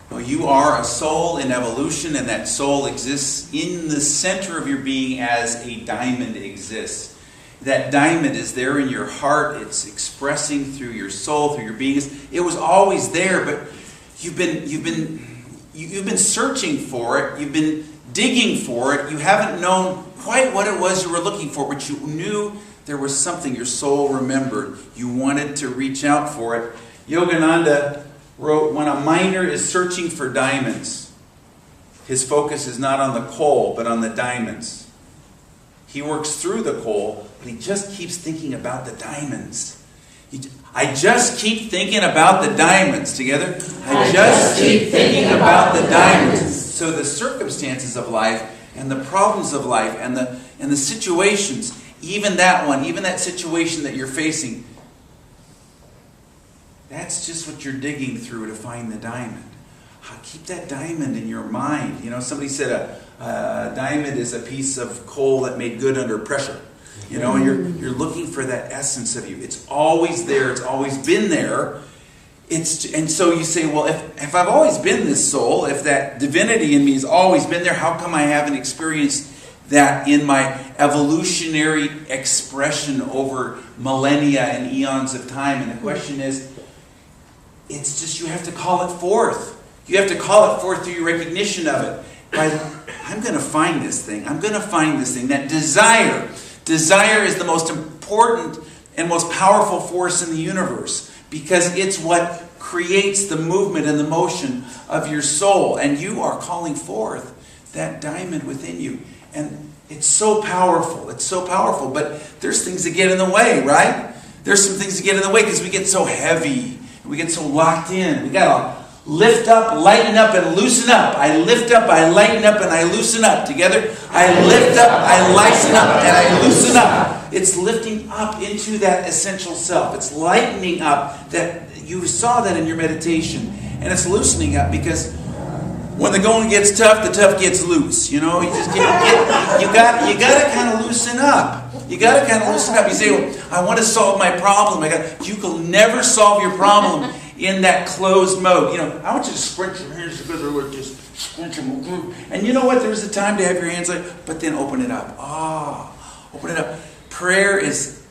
Well, you are a soul in evolution, and that soul exists in the center of your being as a diamond exists. That diamond is there in your heart. It's expressing through your soul, through your being. It was always there, but you've been searching for it. You've been digging for it. You haven't known quite what it was you were looking for, but you knew there was something your soul remembered. You wanted to reach out for it. Yogananda wrote, when a miner is searching for diamonds, his focus is not on the coal, but on the diamonds. He works through the coal, but he just keeps thinking about the diamonds. I just keep thinking about the diamonds. Together? I just keep thinking about the diamonds. So the circumstances of life and the problems of life and the situations, even that situation that you're facing, that's just what you're digging through to find the diamond. Keep that diamond in your mind. You know, somebody said a diamond is a piece of coal that made good under pressure. You know, and you're looking for that essence of you. It's always there. It's always been there. And so you say, well, if I've always been this soul, if that divinity in me has always been there, how come I haven't experienced that in my evolutionary expression over millennia and eons of time? And the question is, it's just you have to call it forth. You have to call it forth through your recognition of it. I'm going to find this thing. I'm going to find this thing. That desire. Desire is the most important and most powerful force in the universe because it's what creates the movement and the motion of your soul. And you are calling forth that diamond within you. And it's so powerful. It's so powerful. But there's things that get in the way, right? There's some things that get in the way because we get so heavy. We get so locked in. We got to lift up, lighten up, and loosen up. I lift up, I lighten up, and I loosen up. Together, I lift up, I lighten up, and I loosen up. It's lifting up into that essential self. It's lightening up. That you saw that in your meditation. And it's loosening up because when the going gets tough, the tough gets loose. You know, you got to kind of loosen up. You got to kind of loosen up. You say, well, I want to solve my problem. You can never solve your problem in that closed mode. You know, I want you to sprint your hands together like just sprint them. And you know what? There's a time to have your hands like, but then open it up. Open it up. Prayer is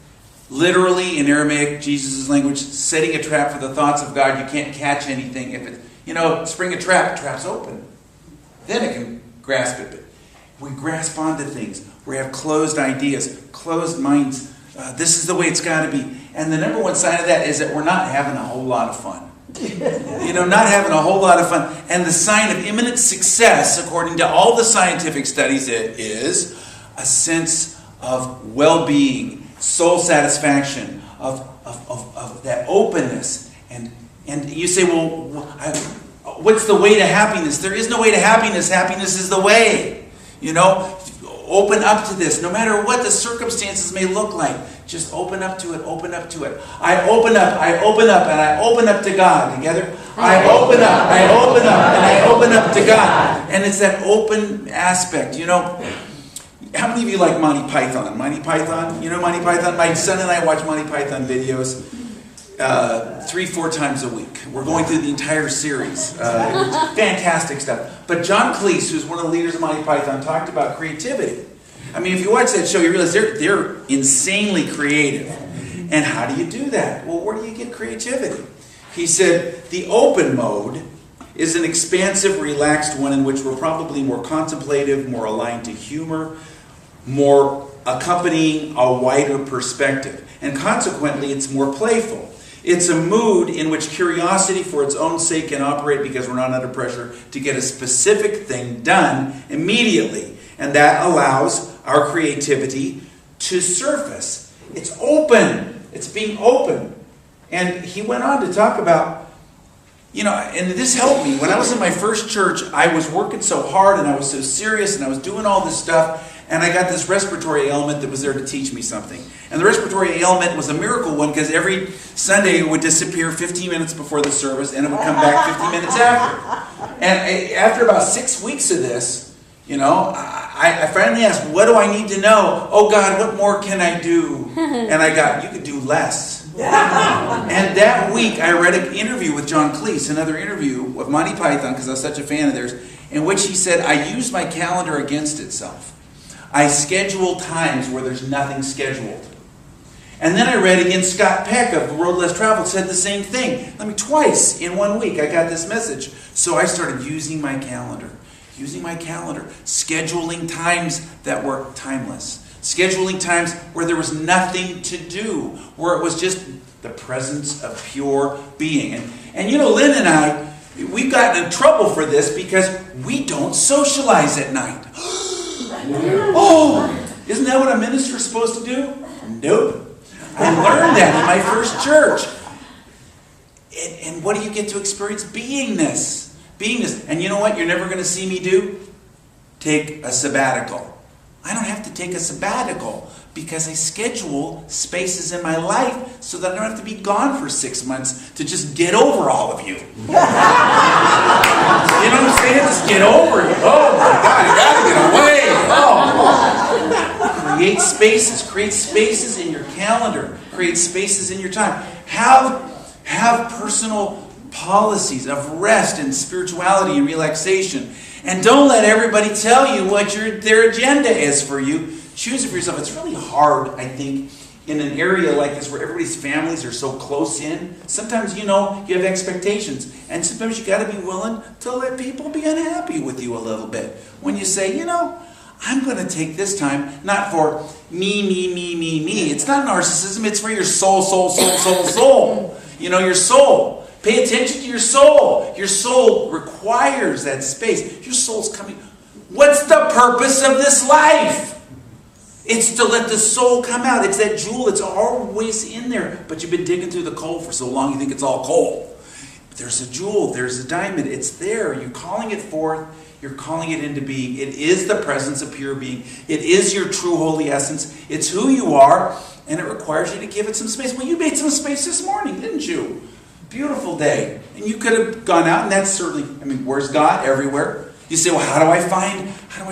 literally, in Aramaic, Jesus' language, setting a trap for the thoughts of God. You can't catch anything. If it, spring a trap, the trap's open. Then it can grasp it. But we grasp onto things. We have closed ideas, closed minds. This is the way it's got to be. And the number one sign of that is that we're not having a whole lot of fun. Not having a whole lot of fun. And the sign of imminent success, according to all the scientific studies, it is a sense of well-being, soul satisfaction, of that openness. And you say, well, what's the way to happiness? There is no way to happiness. Happiness is the way. Open up to this. No matter what the circumstances may look like, just open up to it, open up to it. I open up, and I open up to God. Together? I open up, and I open up to God. And it's that open aspect. How many of you like Monty Python? Monty Python? You know Monty Python? My son and I watch Monty Python videos 3-4 times a week. We're going through the entire series. Fantastic stuff. But John Cleese, who's one of the leaders of Monty Python, talked about creativity. I mean, if you watch that show, you realize they're insanely creative. And how do you do that? Well, where do you get creativity? He said, the open mode is an expansive, relaxed one in which we're probably more contemplative, more aligned to humor, more accompanying a wider perspective. And consequently, it's more playful. It's a mood in which curiosity for its own sake can operate because we're not under pressure to get a specific thing done immediately. And that allows our creativity to surface. It's open. It's being open. And he went on to talk about, and this helped me. When I was in my first church, I was working so hard and I was so serious and I was doing all this stuff. And I got this respiratory ailment that was there to teach me something. And the respiratory ailment was a miracle one because every Sunday it would disappear 15 minutes before the service and it would come back 15 minutes after. And after about 6 weeks of this, I finally asked, what do I need to know? Oh God, what more can I do? And I got, you could do less. And that week, I read an interview with John Cleese, another interview with Monty Python, because I was such a fan of theirs, in which he said, I use my calendar against itself. I schedule times where there's nothing scheduled. And then I read again Scott Peck of Road Less Traveled said the same thing. Twice in 1 week I got this message. So I started using my calendar. Scheduling times that were timeless. Scheduling times where there was nothing to do. Where it was just the presence of pure being. And you know, Lynn and I, we've gotten in trouble for this because we don't socialize at night. Oh, isn't that what a minister is supposed to do? Nope. I learned that in my first church. And what do you get to experience? Beingness. And you know what you're never going to see me do? Take a sabbatical. I don't have to take a sabbatical because I schedule spaces in my life so that I don't have to be gone for 6 months to just get over all of you. You know what I'm saying? Just get over it. Oh my God, I gotta get away. Oh. Create spaces in your calendar. Create spaces in your time. Have personal policies of rest and spirituality and relaxation. And don't let everybody tell you what their agenda is for you. Choose it for yourself. It's really hard, I think, in an area like this where everybody's families are so close in. Sometimes, you have expectations. And sometimes you got to be willing to let people be unhappy with you a little bit. When you say, I'm going to take this time, not for me. It's not narcissism. It's for your soul. Your soul. Pay attention to your soul. Your soul requires that space. Your soul's coming. What's the purpose of this life? It's to let the soul come out. It's that jewel. It's always in there. But you've been digging through the coal for so long you think it's all coal. There's a jewel. There's a diamond. It's there. You're calling it forth. You're calling it into being. It is the presence of pure being. It is your true holy essence. It's who you are. And it requires you to give it some space. Well, you made some space this morning, didn't you? Beautiful day. And you could have gone out, and that's certainly, where's God? Everywhere. You say, well, how do I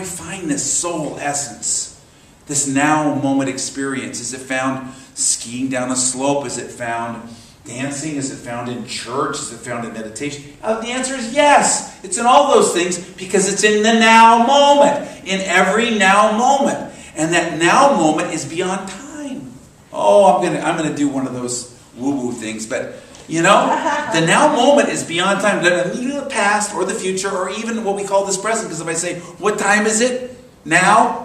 find this soul essence? This now moment experience? Is it found skiing down a slope? Is it found dancing? Is it found in church? Is it found in meditation? The answer is yes. It's in all those things because it's in the now moment. In every now moment. And that now moment is beyond time. Oh, I'm gonna do one of those woo-woo things, but the now moment is beyond time. The past or the future or even what we call this present. Because if I say, what time is it now?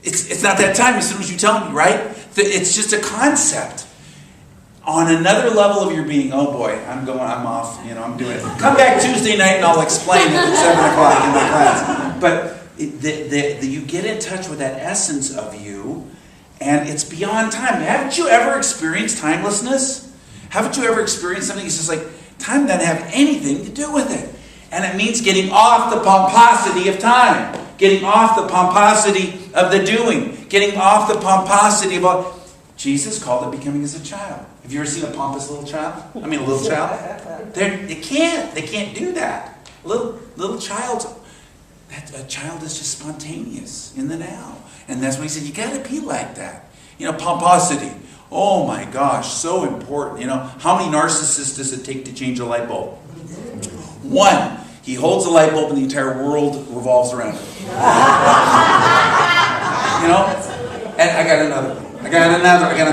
It's not that time as soon as you tell me, right? It's just a concept. On another level of your being, oh boy, I'm off, I'm doing it. Come back Tuesday night and I'll explain it at 7 o'clock in my class. But you get in touch with that essence of you, and it's beyond time. Haven't you ever experienced timelessness? Haven't you ever experienced something that's just like, time doesn't have anything to do with it. And it means getting off the pomposity of time. Getting off the pomposity of the doing. Getting off the pomposity of... Jesus called it becoming as a child. Have you ever seen a pompous little child? A little child? They can't do that. A child is just spontaneous in the now. And that's what he said, you got to be like that. Pomposity. Oh my gosh, so important. How many narcissists does it take to change a light bulb? One. He holds the light bulb and the entire world revolves around it. And I got another one. I got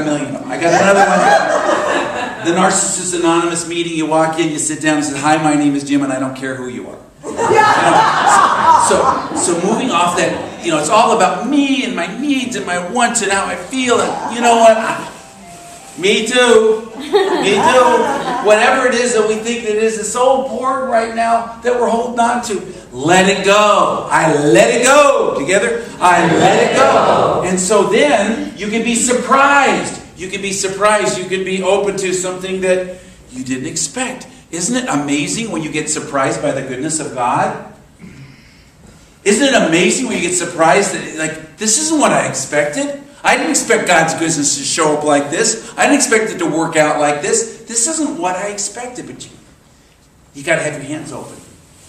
a million of them. I got another one. The Narcissist Anonymous meeting, you walk in, you sit down and say, hi, my name is Jim and I don't care who you are. So moving off that, it's all about me and my needs and my wants and how I feel. And you know what? Me too. Whatever it is that we think that it is so important right now that we're holding on to. Let it go. I let it go. Together, I let it go. And so then you can be surprised. You can be open to something that you didn't expect. Isn't it amazing when you get surprised by the goodness of God? Isn't it amazing when you get surprised that, this isn't what I expected? I didn't expect God's goodness to show up like this. I didn't expect it to work out like this. This isn't what I expected. But you got to have your hands open.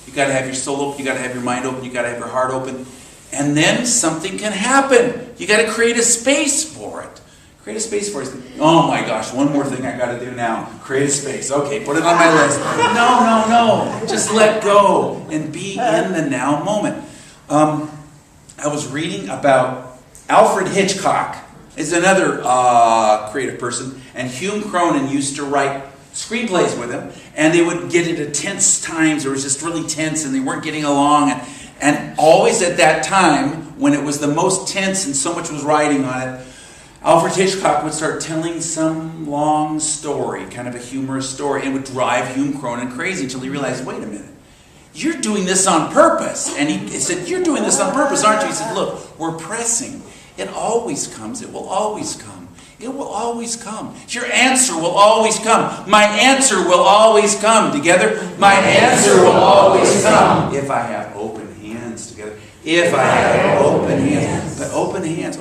You got to have your soul open. You got to have your mind open. You got to have your heart open. And then something can happen. You got to create a space for it. Create a space for us. Oh my gosh, one more thing I got to do now. Create a space. Okay, put it on my list. No. Just let go and be in the now moment. I was reading about Alfred Hitchcock. Is another creative person. And Hume Cronin used to write screenplays with him. And they would get into tense times. It was just really tense and they weren't getting along. And always at that time, when it was the most tense and so much was riding on it, Alfred Hitchcock would start telling some long story, kind of a humorous story, and would drive Hume Cronin crazy until he realized, wait a minute, you're doing this on purpose. And he said, you're doing this on purpose, aren't you? He said, look, we're pressing. It always comes. It will always come. It will always come. Your answer will always come. My answer will always come. Together, my answer will always come. If I have open hands together. If I have open hands. But open hands.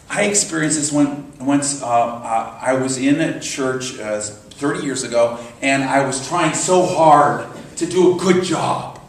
I experienced this once. I was in a church 30 years ago, and I was trying so hard to do a good job.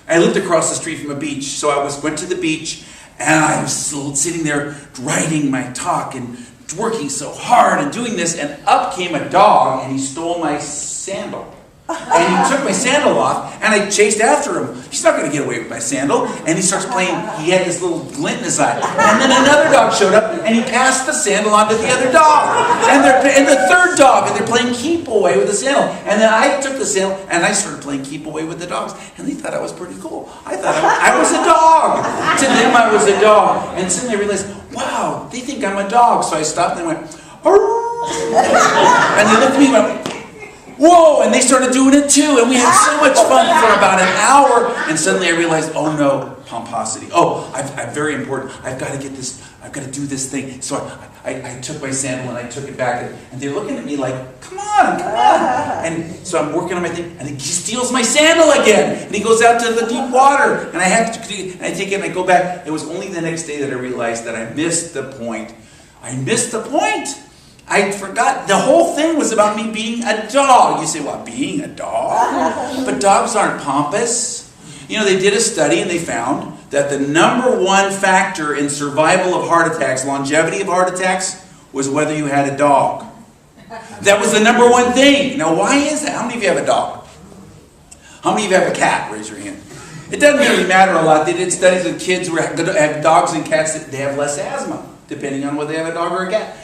I lived across the street from a beach, so I went to the beach, and I was sitting there writing my talk and working so hard and doing this, and up came a dog, and he stole my sandal. And he took my sandal off, and I chased after him. He's not going to get away with my sandal. And he starts playing. He had this little glint in his eye. And then another dog showed up, and he passed the sandal on to the other dog. And the third dog, and they're playing keep away with the sandal. And then I took the sandal, and I started playing keep away with the dogs. And they thought I was pretty cool. I thought I was a dog. To them, I was a dog. And suddenly I realized, wow, they think I'm a dog. So I stopped, and I went, and they looked at me and went, whoa, and they started doing it too, and we had so much fun for about an hour, and suddenly I realized, oh no, pomposity. Oh, I'm very important. I've got to get this, I've got to do this thing. So I took my sandal and I took it back, and they're looking at me like, come on. And so I'm working on my thing, and he steals my sandal again, and he goes out to the deep water, and I have to, and I take it and I go back. It was only the next day that I realized that I missed the point. I forgot. The whole thing was about me being a dog. You say, well, being a dog? But dogs aren't pompous. You know, they did a study and they found that the number one factor in survival of heart attacks, longevity of heart attacks, was whether you had a dog. That was the number one thing. Now, why is that? How many of you have a dog? How many of you have a cat? Raise your hand. It doesn't really matter a lot. They did studies with kids who have dogs and cats that they have less asthma, depending on whether they have a dog or a cat.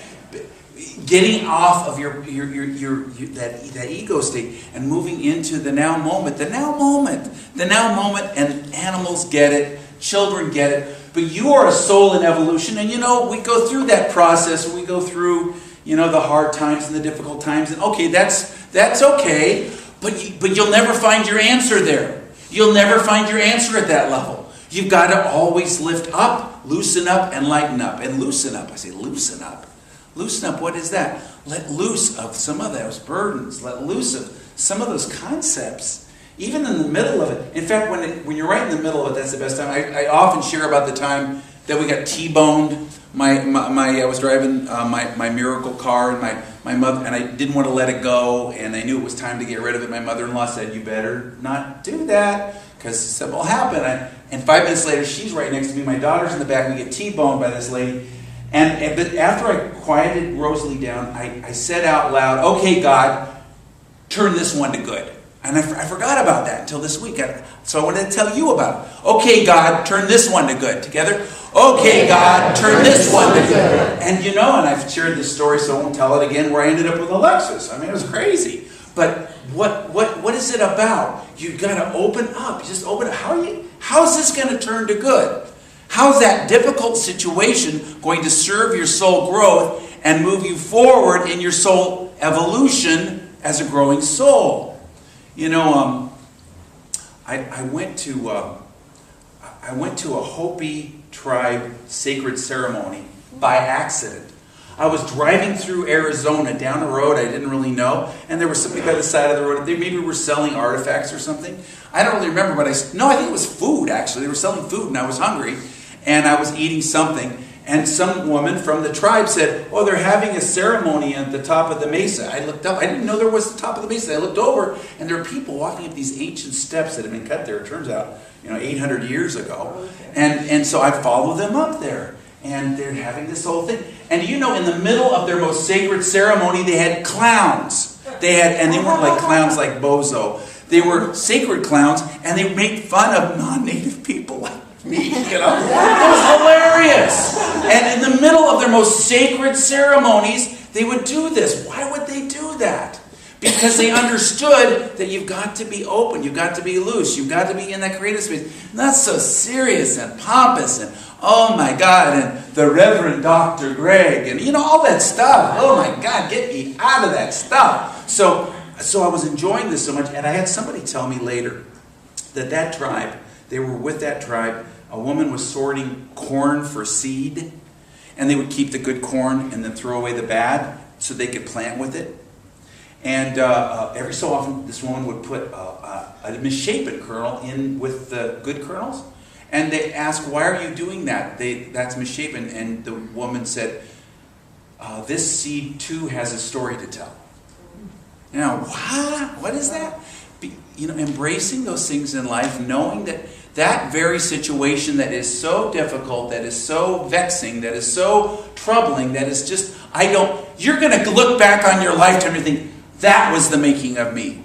Getting off of that ego state and moving into the now moment. The now moment, and animals get it, children get it, but you are a soul in evolution, and you know, we go through that process, we go through, you know, the hard times and the difficult times, and okay, that's okay, but you'll never find your answer there. You'll never find your answer at that level. You've got to always lift up, loosen up, and lighten up. And loosen up, I say loosen up. Loosen up, what is that? Let loose of some of those burdens. Let loose of some of those concepts. Even in the middle of it. In fact, when you're right in the middle of it, that's the best time. I often share about the time that we got T-boned. I was driving my miracle car, and my mother, and I didn't want to let it go, and I knew it was time to get rid of it. My mother-in-law said, you better not do that, because something will happen. And 5 minutes later, she's right next to me. My daughter's in the back, and we get T-boned by this lady. But after I quieted Rosalie down, I said out loud, okay, God, turn this one to good. And I forgot about that until this week. So I wanted to tell you about it. Okay, God, turn this one to good. Together? Okay, God, turn this one to good. And you know, and I've shared this story, so I won't tell it again, where I ended up with a Lexus. I mean, it was crazy. But what is it about? You've got to open up. You just open up. How's this going to turn to good? How's that difficult situation going to serve your soul growth and move you forward in your soul evolution as a growing soul? You know, I went to a Hopi tribe sacred ceremony by accident. I was driving through Arizona down a road I didn't really know, and there was somebody by the side of the road. They maybe were selling artifacts or something. I don't really remember, but I think it was food, actually. They were selling food, and I was hungry, and I was eating something. And some woman from the tribe said, oh, they're having a ceremony at the top of the mesa. I looked up. I didn't know there was the top of the mesa. I looked over, and there are people walking up these ancient steps that have been cut there, it turns out, 800 years ago. And so I followed them up there. And they're having this whole thing. And in the middle of their most sacred ceremony, they had clowns. And they weren't like clowns like Bozo. They were sacred clowns, and they made fun of non-native people like me, It was hilarious. And in the middle of their most sacred ceremonies, they would do this. Why would they do that? Because they understood that you've got to be open, you've got to be loose, you've got to be in that creative space. Not so serious and pompous and, oh my God, and the Reverend Dr. Greg, and all that stuff. Oh my God, get me out of that stuff. So I was enjoying this so much, and I had somebody tell me later that tribe, they were with that tribe, a woman was sorting corn for seed, and they would keep the good corn and then throw away the bad so they could plant with it. And every so often, this woman would put a misshapen kernel in with the good kernels. And they asked, why are you doing that? That's misshapen. And the woman said, this seed too has a story to tell. What is that? Embracing those things in life, knowing that very situation that is so difficult, that is so vexing, that is so troubling, that is just, you're going to look back on your lifetime and think, that was the making of me.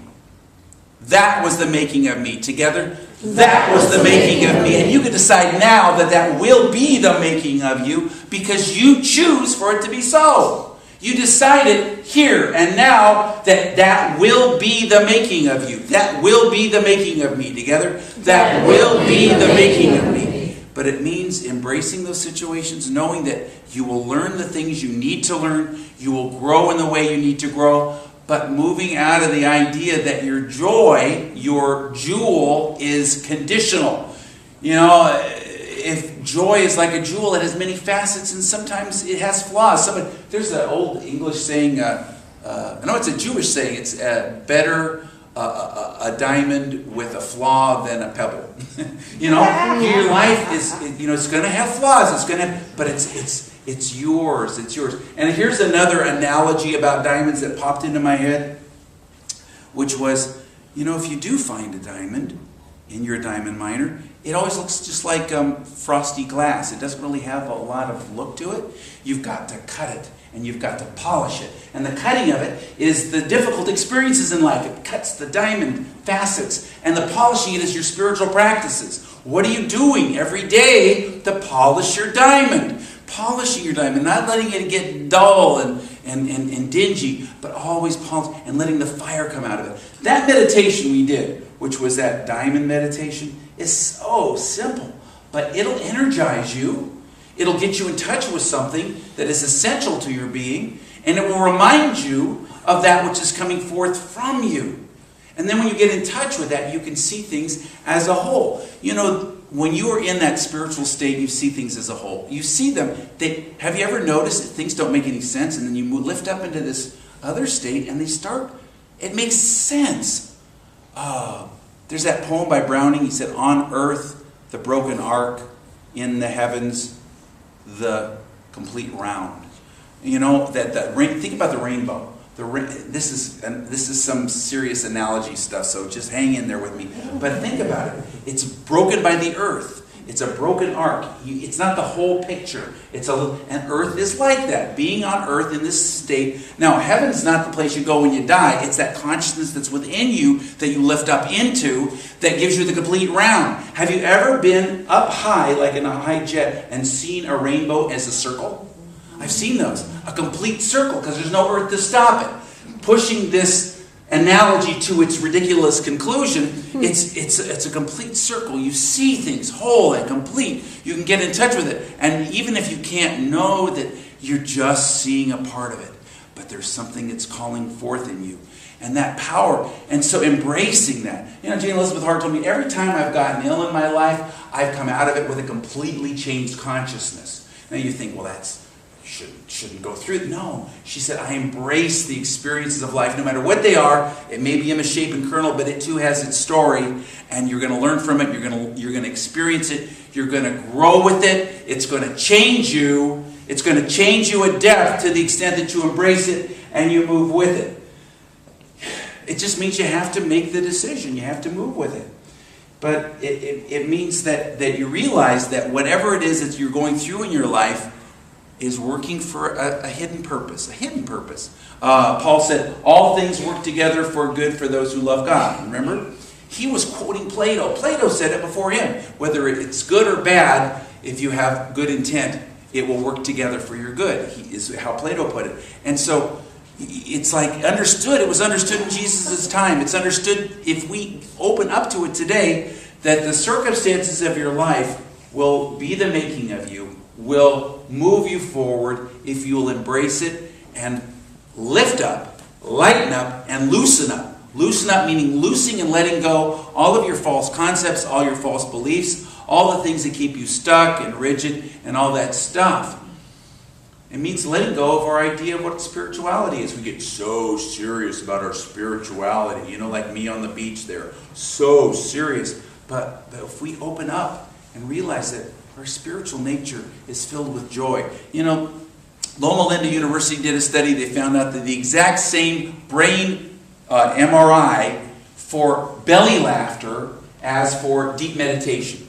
That was the making of me. Together, that was the making of me. And you can decide now that will be the making of you because you choose for it to be so. You decided here and now that will be the making of you. That will be the making of me. Together, that will be the making of me. But it means embracing those situations, knowing that you will learn the things you need to learn. You will grow in the way you need to grow. But moving out of the idea that your joy, your jewel, is conditional. If joy is like a jewel, it has many facets and sometimes it has flaws. There's an old English saying, I know it's a Jewish saying, it's better a diamond with a flaw than a pebble. Your life is, it's going to have flaws, but it's yours. It's yours. And here's another analogy about diamonds that popped into my head, which was, if you do find a diamond in your diamond miner, it always looks just like frosty glass. It doesn't really have a lot of look to it. You've got to cut it, and you've got to polish it. And the cutting of it is the difficult experiences in life. It cuts the diamond facets, and the polishing it is your spiritual practices. What are you doing every day to polish your diamond? Polishing your diamond, not letting it get dull and dingy, but always polish and letting the fire come out of it. That meditation we did, which was that diamond meditation, is so simple, but it'll energize you. It'll get you in touch with something that is essential to your being, and it will remind you of that which is coming forth from you. And then when you get in touch with that, you can see things as a whole. When you are in that spiritual state, you see things as a whole. You see them. Have you ever noticed that things don't make any sense, and then you lift up into this other state, and it makes sense. There's that poem by Browning. He said, on earth, the broken arc, in the heavens, the complete round. Think about the rainbow. This is some serious analogy stuff, so just hang in there with me. But think about it. It's broken by the earth. It's a broken arc. It's not the whole picture. And earth is like that. Being on earth in this state. Now, heaven's not the place you go when you die. It's that consciousness that's within you that you lift up into that gives you the complete round. Have you ever been up high, like in a high jet, and seen a rainbow as a circle? I've seen those. A complete circle, because there's no earth to stop it. Pushing this analogy to its ridiculous conclusion, it's a complete circle. You see things whole and complete. You can get in touch with it. And even if you can't know that you're just seeing a part of it, but there's something that's calling forth in you. And that power. And so embracing that. Jane Elizabeth Hart told me, every time I've gotten ill in my life, I've come out of it with a completely changed consciousness. Now you think, well, shouldn't go through. No. She said, I embrace the experiences of life, no matter what they are. It may be a misshapen kernel, but it too has its story, and you're going to learn from it. You're going to experience it. You're going to grow with it. It's going to change you. It's going to change you at depth to the extent that you embrace it and you move with it. It just means you have to make the decision. You have to move with it. But it means that you realize that whatever it is that you're going through in your life is working for a hidden purpose. A hidden purpose. Paul said, all things work together for good for those who love God. Remember? He was quoting Plato. Plato said it before him. Whether it's good or bad, if you have good intent, it will work together for your good, is how Plato put it. And so it's like understood. It was understood in Jesus' time. It's understood if we open up to it today, that the circumstances of your life will be the making of you, will move you forward if you will embrace it and lift up, lighten up, and loosen up. Loosen up meaning loosing and letting go all of your false concepts, all your false beliefs, all the things that keep you stuck and rigid and all that stuff. It means letting go of our idea of what spirituality is. We get so serious about our spirituality, like me on the beach there. So serious. But if we open up and realize that our spiritual nature is filled with joy. Loma Linda University did a study. They found out that the exact same brain MRI for belly laughter as for deep meditation.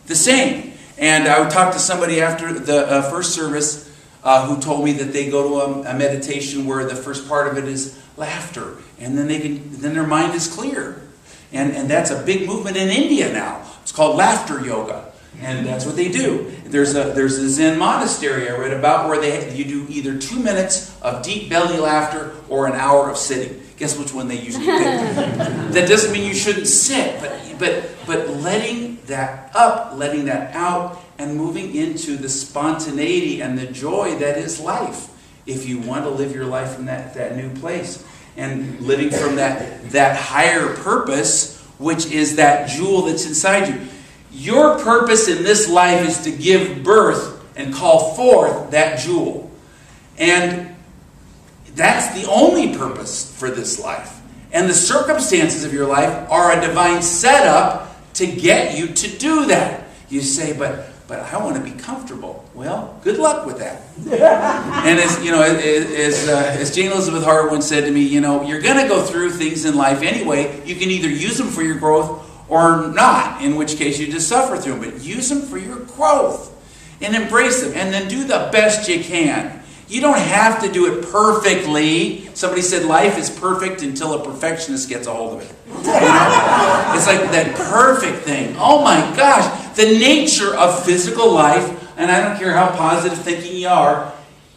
The same. And I would talk to somebody after the first service who told me that they go to a meditation where the first part of it is laughter. And then their mind is clear. And that's a big movement in India now. It's called laughter yoga. And that's what they do. There's a Zen monastery I read about where you do either 2 minutes of deep belly laughter or an hour of sitting. Guess which one they usually pick? That doesn't mean you shouldn't sit, but letting that up, letting that out, and moving into the spontaneity and the joy that is life. If you want to live your life from that new place. And living from that higher purpose, which is that jewel that's inside you. Your purpose in this life is to give birth and call forth that jewel. And that's the only purpose for this life. And the circumstances of your life are a divine setup to get you to do that. You say, but I want to be comfortable. Well, good luck with that. And as Jane Elizabeth Hart once said to me, you're going to go through things in life anyway. You can either use them for your growth or not, in which case you just suffer through them. But use them for your growth and embrace them and then do the best you can. You don't have to do it perfectly. Somebody said life is perfect until a perfectionist gets a hold of it. It's like that perfect thing. Oh my gosh, the nature of physical life, and I don't care how positive thinking you are,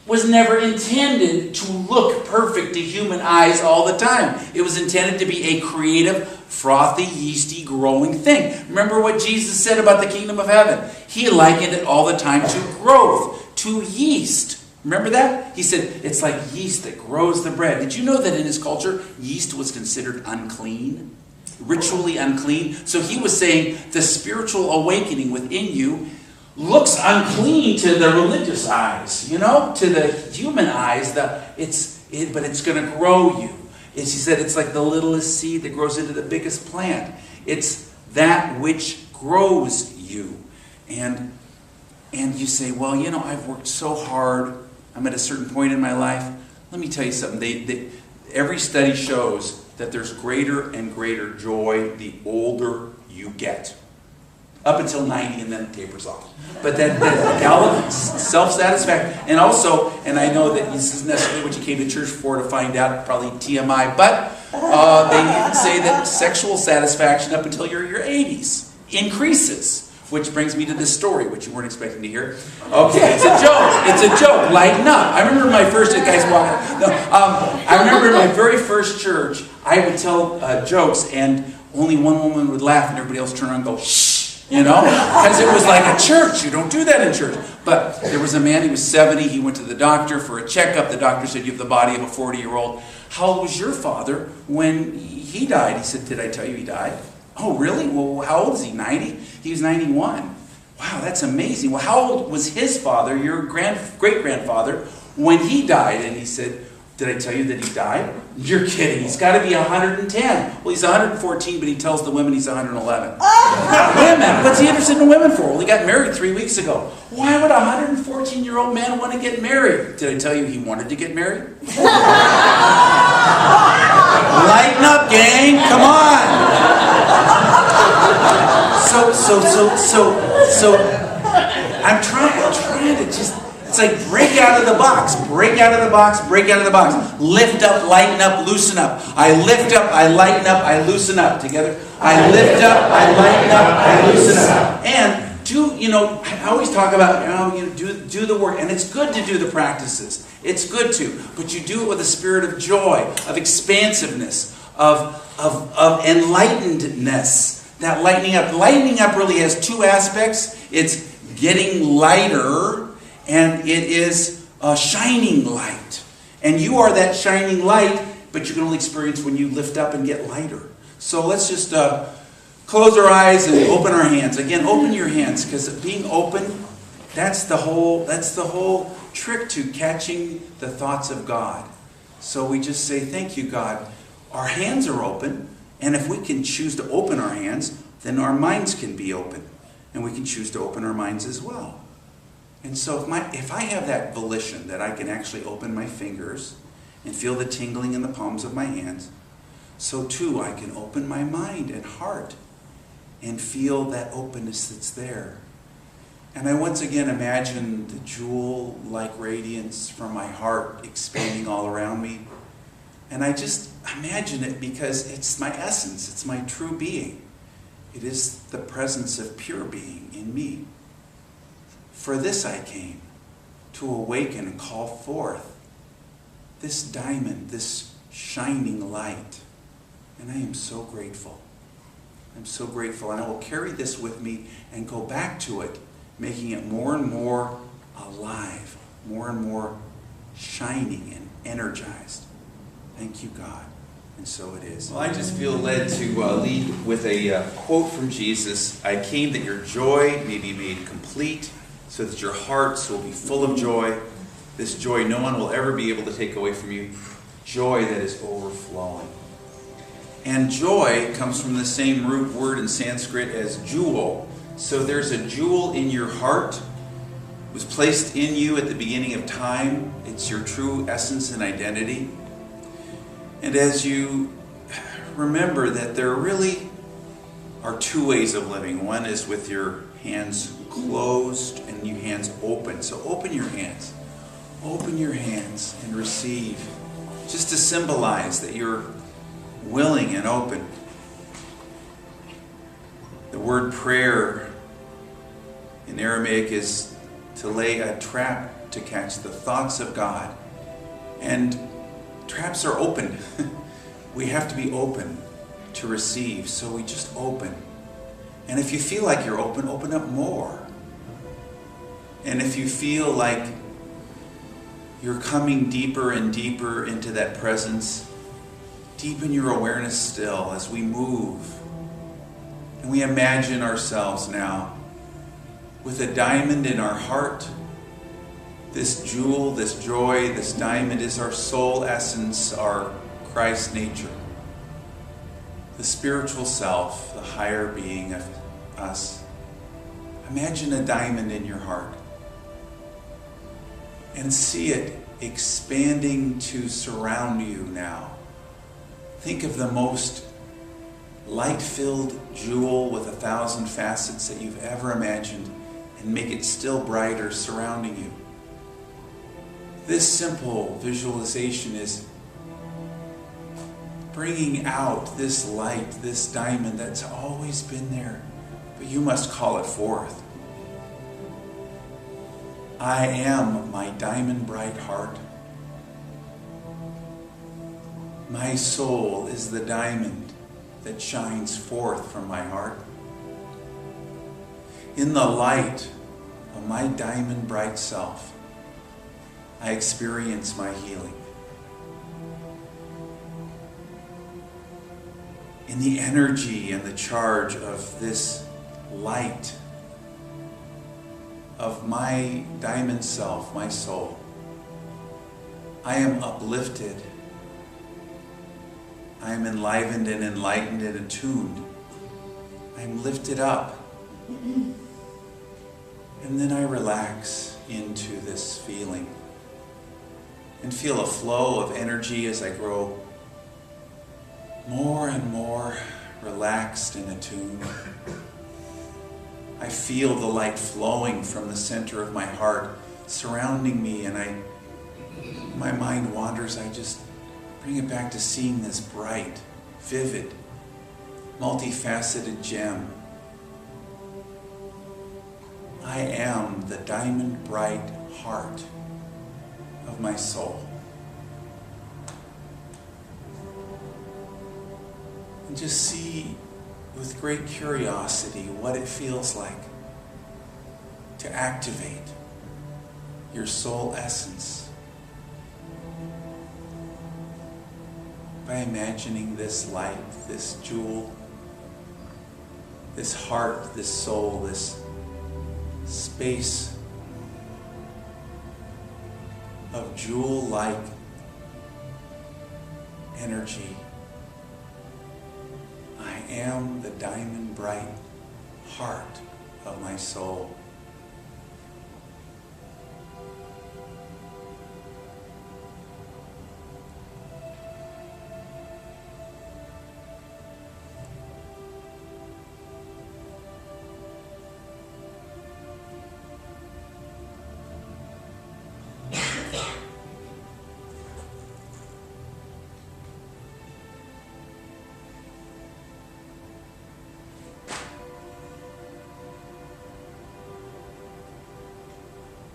was never intended to look perfect to human eyes all the time. It was intended to be a creative, frothy, yeasty, growing thing. Remember what Jesus said about the kingdom of heaven? He likened it all the time to growth, to yeast. Remember that? He said, it's like yeast that grows the bread. Did you know that in his culture, yeast was considered unclean? Ritually unclean? So he was saying the spiritual awakening within you looks unclean to the religious eyes, to the human eyes. But it's going to grow you. He said it's like the littlest seed that grows into the biggest plant. It's that which grows you. And you say, well, I've worked so hard. I'm at a certain point in my life. Let me tell you something. Every study shows that there's greater and greater joy the older you get. Up until 90 and then it tapers off. But that self-satisfaction. And also, and I know that this isn't necessarily what you came to church for to find out, probably TMI, but they even say that sexual satisfaction up until your 80s increases. Which brings me to this story, which you weren't expecting to hear. Okay, it's a joke. It's a joke. Lighten up. I remember my first guys walking. No, I remember in my very first church, I would tell jokes, and only one woman would laugh, and everybody else would turn around and go shh, because it was like a church. You don't do that in church. But there was a man. He was 70. He went to the doctor for a checkup. The doctor said, "You have the body of a 40-year-old." "How old was your father when he died?" He said, "Did I tell you he died?" "Oh, really? Well, how old is he? 90? He was 91. Wow, that's amazing. Well, how old was his father, your great-grandfather, when he died?" And he said, "Did I tell you that he died?" "You're kidding. He's got to be 110. Well, he's 114, but he tells the women he's 111. Women? What's he interested in women for? Well, he got married 3 weeks ago. Why would a 114-year-old man want to get married? Did I tell you he wanted to get married? Lighten up, gang. Come on. So I'm trying to just, it's like break out of the box, break out of the box, break out of the box. Lift up, lighten up, loosen up. I lift up, I lighten up, I loosen up. Together. I lift up, I lighten up, I loosen up. And I always talk about, do the work. And it's good to do the practices. It's good to. But you do it with a spirit of joy, of expansiveness, of enlightenedness. That lightening up. Lightening up really has two aspects. It's getting lighter, and it is a shining light. And you are that shining light, but you can only experience when you lift up and get lighter. So let's just close our eyes and open our hands. Again, open your hands, because being open, that's the whole trick to catching the thoughts of God. So we just say, thank you, God. Our hands are open, and if we can choose to open our hands, then our minds can be open. And we can choose to open our minds as well. And so if I have that volition that I can actually open my fingers and feel the tingling in the palms of my hands, so too I can open my mind and heart and feel that openness that's there. And I once again imagine the jewel-like radiance from my heart expanding all around me. And I just imagine it because it's my essence, it's my true being. It is the presence of pure being in me. For this I came, to awaken and call forth this diamond, this shining light. And I am so grateful. I'm so grateful. And I will carry this with me and go back to it, making it more and more alive, more and more shining and energized. Thank you, God. And so it is. Well, I just feel led to lead with a quote from Jesus. I came that your joy may be made complete, so that your hearts will be full of joy. This joy no one will ever be able to take away from you. Joy that is overflowing. And joy comes from the same root word in Sanskrit as jewel. So there's a jewel in your heart. It was placed in you at the beginning of time. It's your true essence and identity. And as you remember that there really are two ways of living. One is with your hands closed and your hands open. So open your hands. Open your hands and receive. Just to symbolize that you're willing and open. The word prayer in Aramaic is to lay a trap to catch the thoughts of God. And traps are open. We have to be open to receive. So we just open. And if you feel like you're open, open up more. And if you feel like you're coming deeper and deeper into that presence, deepen your awareness still as we move. And we imagine ourselves now with a diamond in our heart. This jewel, this joy, this diamond is our soul essence, our Christ nature. The spiritual self, the higher being of us. Imagine a diamond in your heart. And see it expanding to surround you now. Think of the most light-filled jewel with 1,000 facets that you've ever imagined, and make it still brighter surrounding you. This simple visualization is bringing out this light, this diamond that's always been there, but you must call it forth. I am my diamond bright heart. My soul is the diamond that shines forth from my heart. In the light of my diamond bright self, I experience my healing. In the energy and the charge of this light, of my diamond self, my soul, I am uplifted. I am enlivened and enlightened and attuned. I am lifted up. And then I relax into this feeling and feel a flow of energy as I grow more and more relaxed and attuned. I feel the light flowing from the center of my heart, surrounding me, and my mind wanders. I just bring it back to seeing this bright, vivid, multifaceted gem. I am the diamond bright heart of my soul. And just see with great curiosity what it feels like to activate your soul essence by imagining this light, this jewel, this heart, this soul, this space of jewel-like energy. I am the diamond bright heart of my soul.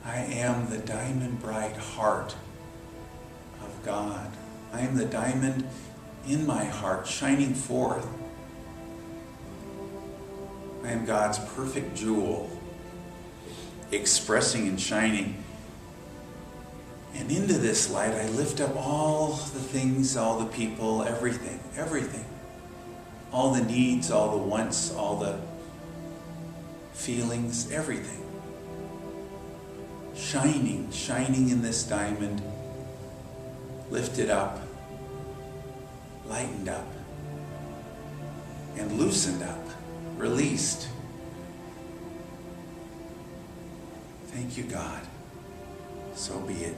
I am the diamond bright heart of God. I am the diamond in my heart shining forth. I am God's perfect jewel, expressing and shining. And into this light I lift up all the things, all the people, everything. All the needs, all the wants, all the feelings, everything. Shining in this diamond, lifted up, lightened up, and loosened up, released. Thank you, God. So be it.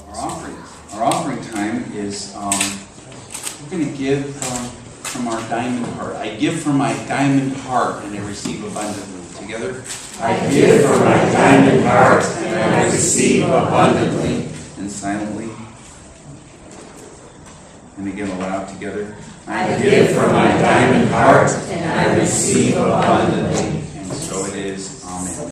Our offering time is, we're going to give from our diamond heart. I give from my diamond heart and I receive abundantly. Together. I give from my diamond heart and I receive abundantly. And silently. And again aloud together. I give from my diamond heart and I receive abundantly.